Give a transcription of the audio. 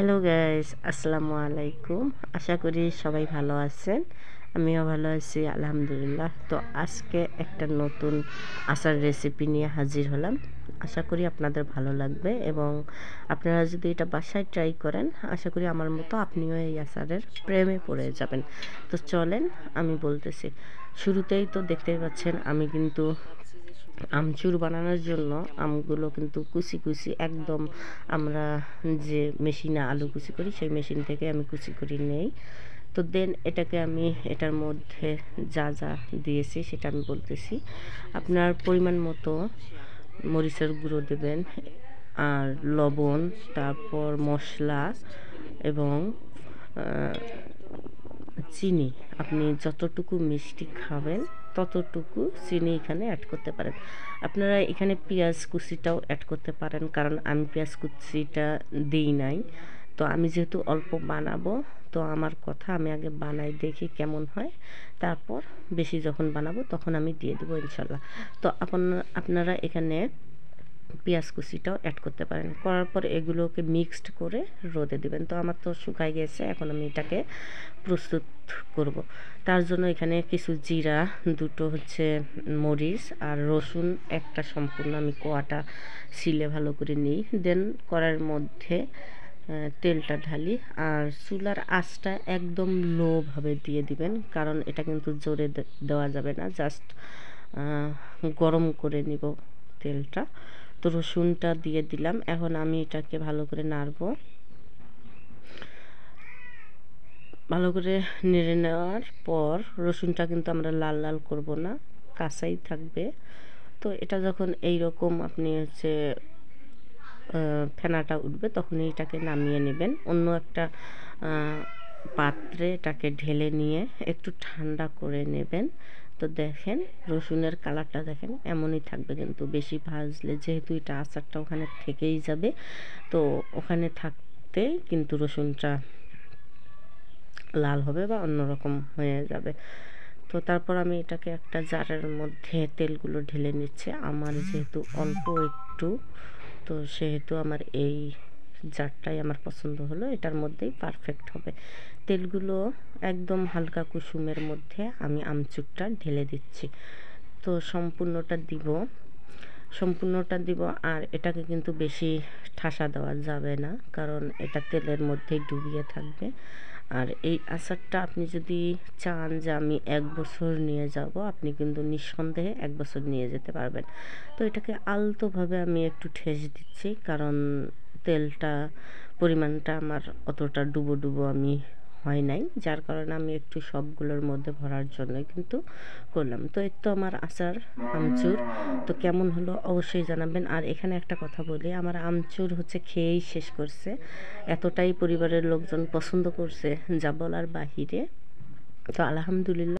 Hello guys, আসসালামু আলাইকুম। আশা করি সবাই ভালো আছেন। আমিও ভালো আছি আলহামদুলিল্লাহ। তো আজকে একটা নতুন আচার রেসিপি নিয়ে হাজির হলাম। আশা করি আপনাদের ভালো লাগবে এবং আপনারা যদি এটা বাসায় ট্রাই করেন, আশা করি আমার মতো আপনিও এই আচারের প্রেমে পড়ে যাবেন। তো চলেন আমি বলতেছি। শুরুতেই তো দেখতেই পাচ্ছেন আমি কিন্তু আমচুর বানানোর জন্য আমগুলো কিন্তু কুচি কুচি একদম আমরা যে মেশিনে আলু কুচি করি সেই মেশিন থেকে আমি কুচি করে নেই। তো দেন এটাকে আমি এটার মধ্যে যা যা দিয়েছি সেটা আমি বলতেছি। আপনার পরিমাণ মতো মরিচের গুঁড়ো দেবেন, আর লবণ, তারপর মশলা এবং চিনি। আপনি যতটুকু মিষ্টি খাবেন ততটুকু চিনি এখানে অ্যাড করতে পারেন। আপনারা এখানে পেঁয়াজ কুচিটাও অ্যাড করতে পারেন, কারণ আমি পেঁয়াজ কুচিটা দিই নাই। তো আমি যেহেতু অল্প বানাবো, তো আমার কথা আমি আগে বানাই দেখি কেমন হয়, তারপর বেশি যখন বানাবো তখন আমি দিয়ে দেবো ইনশাল্লাহ। তো আপনারা এখানে পেঁয়াজ কুচিটাও অ্যাড করতে পারেন। করার পর এগুলোকে মিক্সড করে রোদে দিবেন। তো আমার তো শুকাই গেছে, এখন আমি এটাকে প্রস্তুত করব। তার জন্য এখানে কিছু জিরা, দুটো হচ্ছে মরিচ আর রসুন একটা সম্পূর্ণ আমি কোয়াটা শিলে ভালো করে নিই। দেন কড়াইয়ের মধ্যে তেলটা ঢালি, আর চুলার আঁচটা একদম লোভাবে দিয়ে দিবেন, কারণ এটা কিন্তু জোরে দেওয়া যাবে না। জাস্ট গরম করে নিব তেলটা। তো রসুনটা দিয়ে দিলাম। এখন আমি এটাকে ভালো করে নাড়ব। ভালো করে নেড়ে নেওয়ার পর রসুনটা কিন্তু আমরা লাল লাল করব না, কাঁচাই থাকবে। তো এটা যখন এই রকম আপনি হচ্ছে ফেনাটা উঠবে, তখনই এটাকে নামিয়ে নেবেন। অন্য একটা পাত্রে এটাকে ঢেলে নিয়ে একটু ঠান্ডা করে নেবেন। তো দেখেন রসুনের কালারটা দেখেন এমনই থাকবে, কিন্তু বেশি ভাজলে যেহেতু এটা আচারটা ওখানে থেকেই যাবে, তো ওখানে থাকতেই কিন্তু রসুনটা লাল হবে বা অন্যরকম হয়ে যাবে। তো তারপর আমি এটাকে একটা জারের মধ্যে তেলগুলো ঢেলে নিচ্ছে। আমার যেহেতু অল্প একটু, তো সেহেতু আমার এই জারটাই আমার পছন্দ হলো, এটার মধ্যেই পারফেক্ট হবে। তেলগুলো একদম হালকা কুসুমের মধ্যে আমি আমচুরটা ঢেলে দিচ্ছি। তো সম্পূর্ণটা দিব, আর এটাকে কিন্তু বেশি ঠাসা দেওয়া যাবে না, কারণ এটা তেলের মধ্যেই ডুবিয়ে থাকবে। আর এই আচারটা আপনি যদি চান যে আমি 1 বছর নিয়ে যাব, আপনি কিন্তু নিঃসন্দেহে 1 বছর নিয়ে যেতে পারবেন। তো এটাকে আলতোভাবে আমি একটু ঠেস দিচ্ছি, কারণ তেলটা পরিমাণটা আমার অতটা ডুবো ডুবো আমি হয় নাই, যার কারণে আমি একটু সবগুলোর মধ্যে ভরার জন্যই কিন্তু করলাম। তো এই তো আমার আচার আমচুর তো কেমন হলো অবশ্যই জানাবেন। আর এখানে একটা কথা বলি, আমার আমচুর হচ্ছে খেয়েই শেষ করছে, এতটাই পরিবারের লোকজন পছন্দ করছে যা বলার বাহিরে। তো আলহামদুলিল্লাহ।